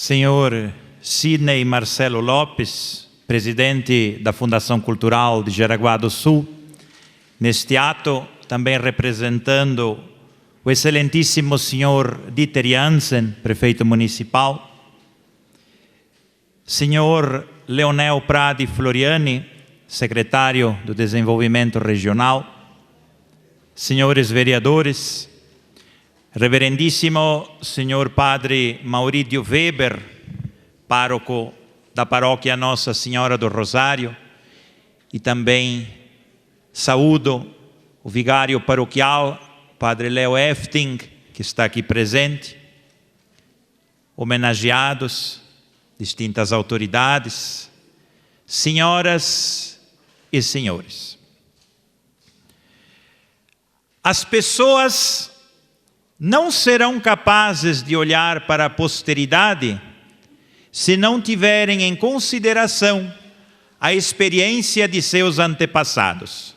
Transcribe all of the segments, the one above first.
Senhor Sidney Marcelo Lopes, presidente da Fundação Cultural de Jaraguá do Sul, neste ato também representando o excelentíssimo senhor Dieter Jansen, prefeito municipal, senhor Leonel Pradi Floriani, secretário do Desenvolvimento Regional, senhores vereadores, reverendíssimo senhor padre Maurício Weber, pároco da paróquia Nossa Senhora do Rosário, e também saúdo o vigário paroquial, padre Leo Efting, que está aqui presente, homenageados, distintas autoridades, senhoras e senhores. As pessoas não serão capazes de olhar para a posteridade se não tiverem em consideração a experiência de seus antepassados.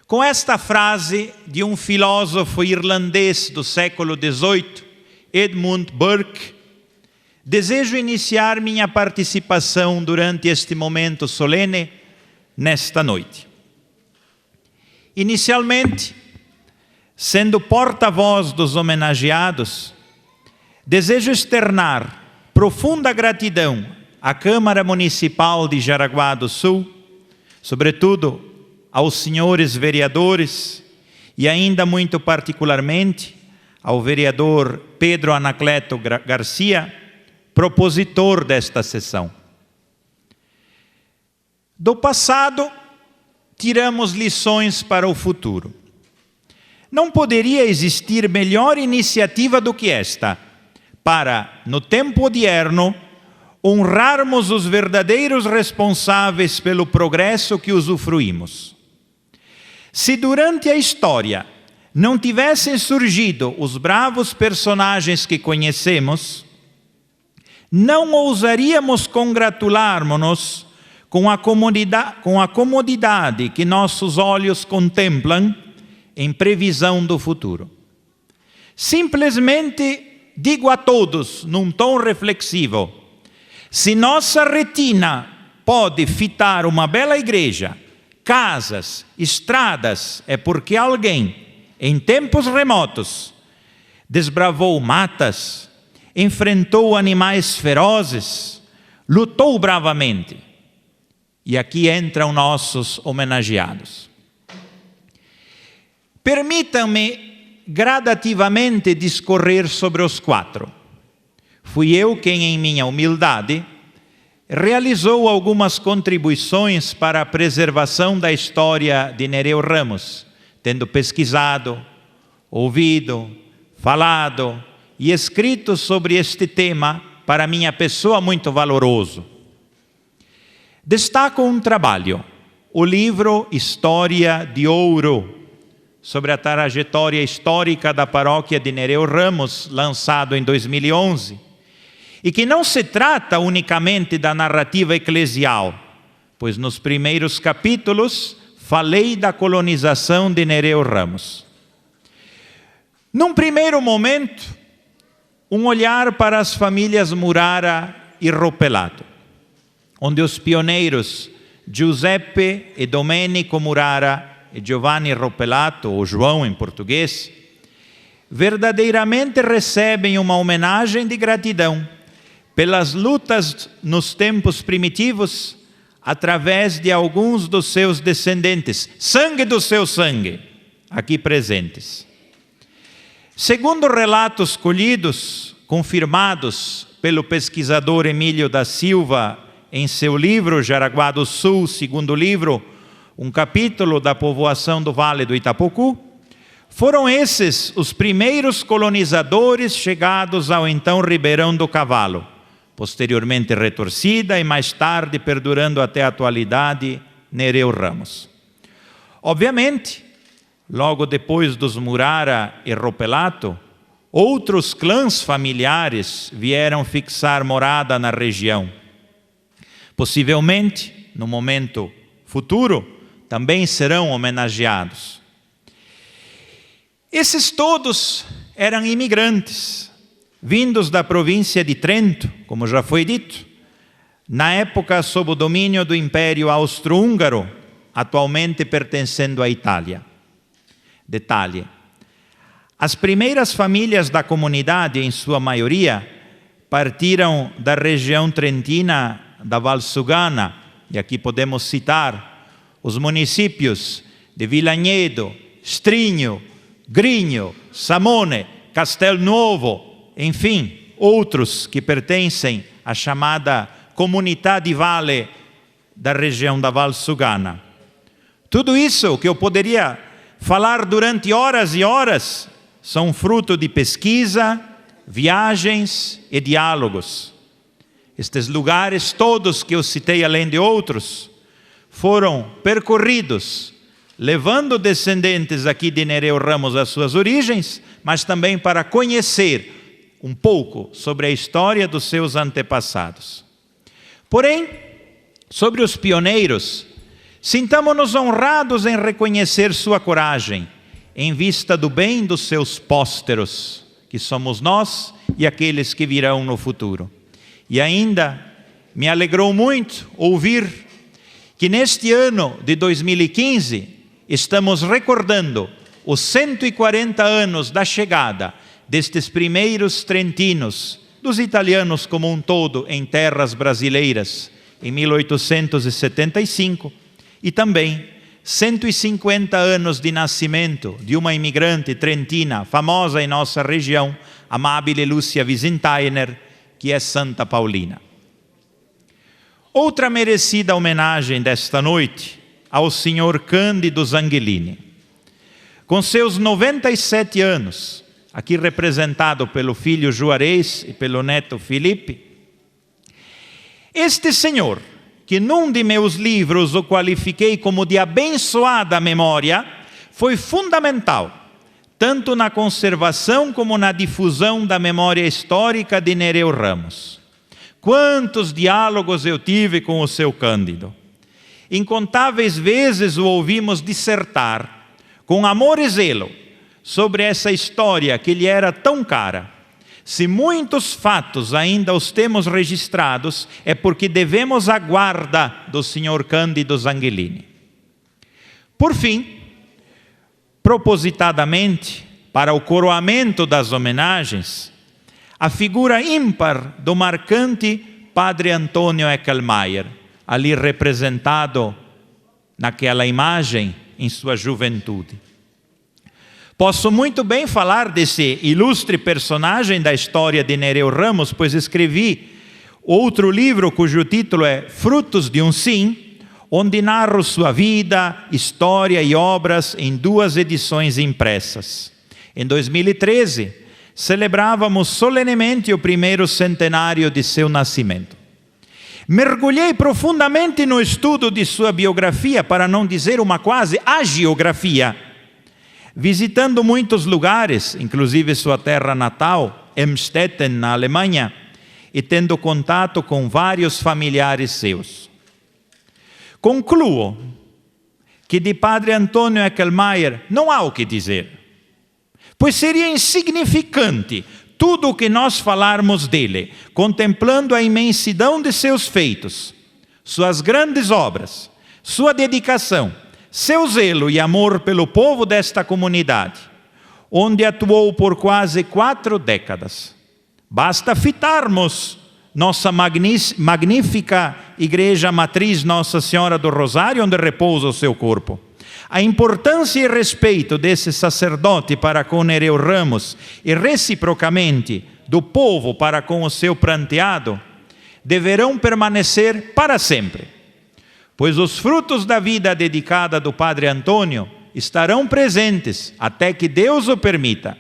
Com esta frase de um filósofo irlandês do século XVIII, Edmund Burke, desejo iniciar minha participação durante este momento solene nesta noite. Inicialmente, sendo porta-voz dos homenageados, desejo externar profunda gratidão à Câmara Municipal de Jaraguá do Sul, sobretudo aos senhores vereadores e ainda muito particularmente ao vereador Pedro Anacleto Garcia, propositor desta sessão. Do passado, tiramos lições para o futuro. Não poderia existir melhor iniciativa do que esta, para, no tempo odierno, honrarmos os verdadeiros responsáveis pelo progresso que usufruímos. Se durante a história não tivessem surgido os bravos personagens que conhecemos, não ousaríamos congratular-nos com a comodidade que nossos olhos contemplam em previsão do futuro. Simplesmente digo a todos, num tom reflexivo, se nossa retina pode fitar uma bela igreja, casas, estradas, é porque alguém, em tempos remotos, desbravou matas, enfrentou animais ferozes, lutou bravamente. E aqui entram nossos homenageados. Permitam-me gradativamente discorrer sobre os quatro. Fui eu quem, em minha humildade, realizou algumas contribuições para a preservação da história de Nereu Ramos, tendo pesquisado, ouvido, falado e escrito sobre este tema para minha pessoa muito valoroso. Destaco um trabalho, o livro História de Ouro, sobre a trajetória histórica da paróquia de Nereu Ramos, lançado em 2011, e que não se trata unicamente da narrativa eclesial, pois nos primeiros capítulos falei da colonização de Nereu Ramos. Num primeiro momento, um olhar para as famílias Murara e Ropelato, onde os pioneiros Giuseppe e Domenico Murara e Giovanni Ropelato, ou João em português, verdadeiramente recebem uma homenagem de gratidão pelas lutas nos tempos primitivos através de alguns dos seus descendentes, sangue do seu sangue, aqui presentes. Segundo relatos colhidos, confirmados pelo pesquisador Emílio da Silva em seu livro Jaraguá do Sul, segundo livro, um capítulo da povoação do Vale do Itapocu, foram esses os primeiros colonizadores chegados ao então Ribeirão do Cavalo, posteriormente retorcida e mais tarde, perdurando até a atualidade, Nereu Ramos. Obviamente, logo depois dos Murara e Ropelato, outros clãs familiares vieram fixar morada na região. Possivelmente, no momento futuro, também serão homenageados. Esses todos eram imigrantes, vindos da província de Trento, como já foi dito, na época sob o domínio do Império Austro-Húngaro, atualmente pertencendo à Itália. Detalhe: as primeiras famílias da comunidade, em sua maioria, partiram da região trentina da Valsugana, e aqui podemos citar os municípios de Vilagnedo, Strinho, Grinho, Samone, Castelnuovo, enfim, outros que pertencem à chamada Comunidade Vale da região da Valsugana. Tudo isso que eu poderia falar durante horas e horas são fruto de pesquisa, viagens e diálogos. Estes lugares todos que eu citei, além de outros, foram percorridos, levando descendentes aqui de Nereu Ramos às suas origens, mas também para conhecer um pouco sobre a história dos seus antepassados. Porém, sobre os pioneiros, sintamo-nos honrados em reconhecer sua coragem, em vista do bem dos seus pósteros, que somos nós e aqueles que virão no futuro. E ainda me alegrou muito ouvir que neste ano de 2015 estamos recordando os 140 anos da chegada destes primeiros trentinos, dos italianos como um todo, em terras brasileiras, em 1875, e também 150 anos de nascimento de uma imigrante trentina famosa em nossa região, Amabile Lúcia Visintainer, que é Santa Paulina. Outra merecida homenagem desta noite ao senhor Cândido Zanghelini. Com seus 97 anos, aqui representado pelo filho Juarez e pelo neto Felipe, este senhor, que num de meus livros o qualifiquei como de abençoada memória, foi fundamental, tanto na conservação como na difusão da memória histórica de Nereu Ramos. Quantos diálogos eu tive com o seu Cândido! Incontáveis vezes o ouvimos dissertar, com amor e zelo, sobre essa história que lhe era tão cara. Se muitos fatos ainda os temos registrados, é porque devemos a guarda do senhor Cândido Zanghelini. Por fim, propositadamente, para o coroamento das homenagens, a figura ímpar do marcante Padre Antônio Eckelmeyer, ali representado naquela imagem em sua juventude. Posso muito bem falar desse ilustre personagem da história de Nereu Ramos, pois escrevi outro livro cujo título é Frutos de um Sim, onde narro sua vida, história e obras em 2 edições impressas. Em 2013, celebrávamos solenemente o primeiro centenário de seu nascimento. Mergulhei profundamente no estudo de sua biografia, para não dizer uma quase hagiografia, visitando muitos lugares, inclusive sua terra natal, Emstetten, na Alemanha, e tendo contato com vários familiares seus. Concluo que de Padre Antônio Eckelmeyer não há o que dizer, pois seria insignificante tudo o que nós falarmos dele, contemplando a imensidão de seus feitos, suas grandes obras, sua dedicação, seu zelo e amor pelo povo desta comunidade, onde atuou por quase 4 décadas. Basta fitarmos nossa magnífica Igreja Matriz Nossa Senhora do Rosário, onde repousa o seu corpo. A importância e respeito desse sacerdote para com Nereu Ramos e reciprocamente do povo para com o seu pranteado deverão permanecer para sempre, pois os frutos da vida dedicada do Padre Antônio estarão presentes até que Deus o permita.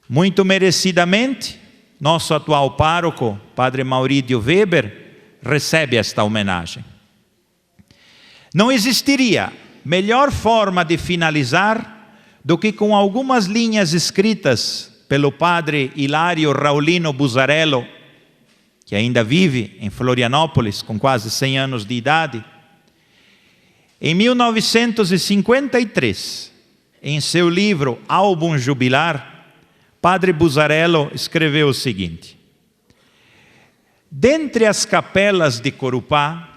Muito merecidamente, nosso atual pároco, Padre Maurício Weber, recebe esta homenagem. Não existiria melhor forma de finalizar do que com algumas linhas escritas pelo Padre Hilário Raulino Busarello, que ainda vive em Florianópolis com quase 100 anos de idade. Em 1953, em seu livro Álbum Jubilar, Padre Buzzarello escreveu o seguinte: dentre as capelas de Corupá,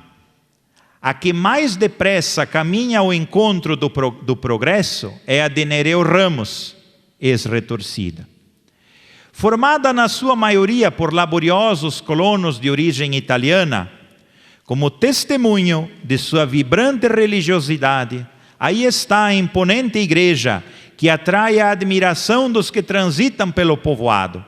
a que mais depressa caminha ao encontro do progresso é a de Nereu Ramos, ex-retorcida. Formada na sua maioria por laboriosos colonos de origem italiana, como testemunho de sua vibrante religiosidade, aí está a imponente igreja que atrai a admiração dos que transitam pelo povoado.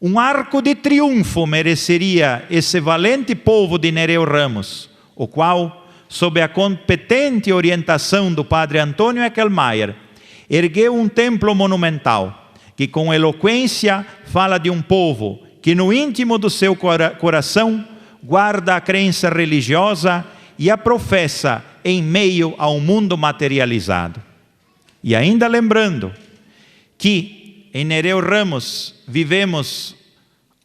Um arco de triunfo mereceria esse valente povo de Nereu Ramos, o qual, sob a competente orientação do padre Antônio Eckelmeier, ergueu um templo monumental, que com eloquência fala de um povo que no íntimo do seu coração guarda a crença religiosa e a professa em meio a um mundo materializado. E ainda lembrando que em Nereu Ramos vivemos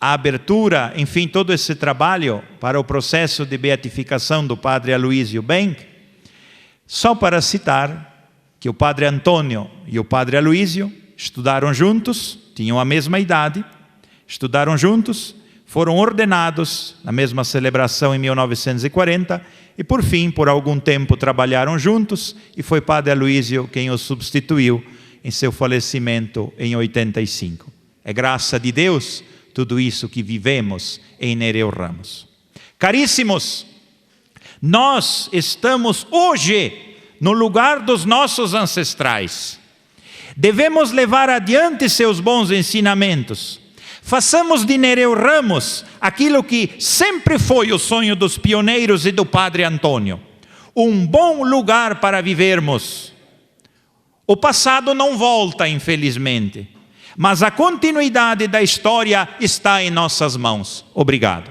a abertura, enfim, todo esse trabalho para o processo de beatificação do padre Aloísio Benck, só para citar que o padre Antônio e o padre Aloísio estudaram juntos, tinham a mesma idade, estudaram juntos, foram ordenados na mesma celebração em 1940 e, por fim, por algum tempo trabalharam juntos e foi padre Aloísio quem os substituiu em seu falecimento em 85. É graça de Deus tudo isso que vivemos em Nereu Ramos. Caríssimos, nós estamos hoje no lugar dos nossos ancestrais. Devemos levar adiante seus bons ensinamentos. Façamos de Nereu Ramos aquilo que sempre foi o sonho dos pioneiros e do padre Antônio: um bom lugar para vivermos. O passado não volta, infelizmente, mas a continuidade da história está em nossas mãos. Obrigado.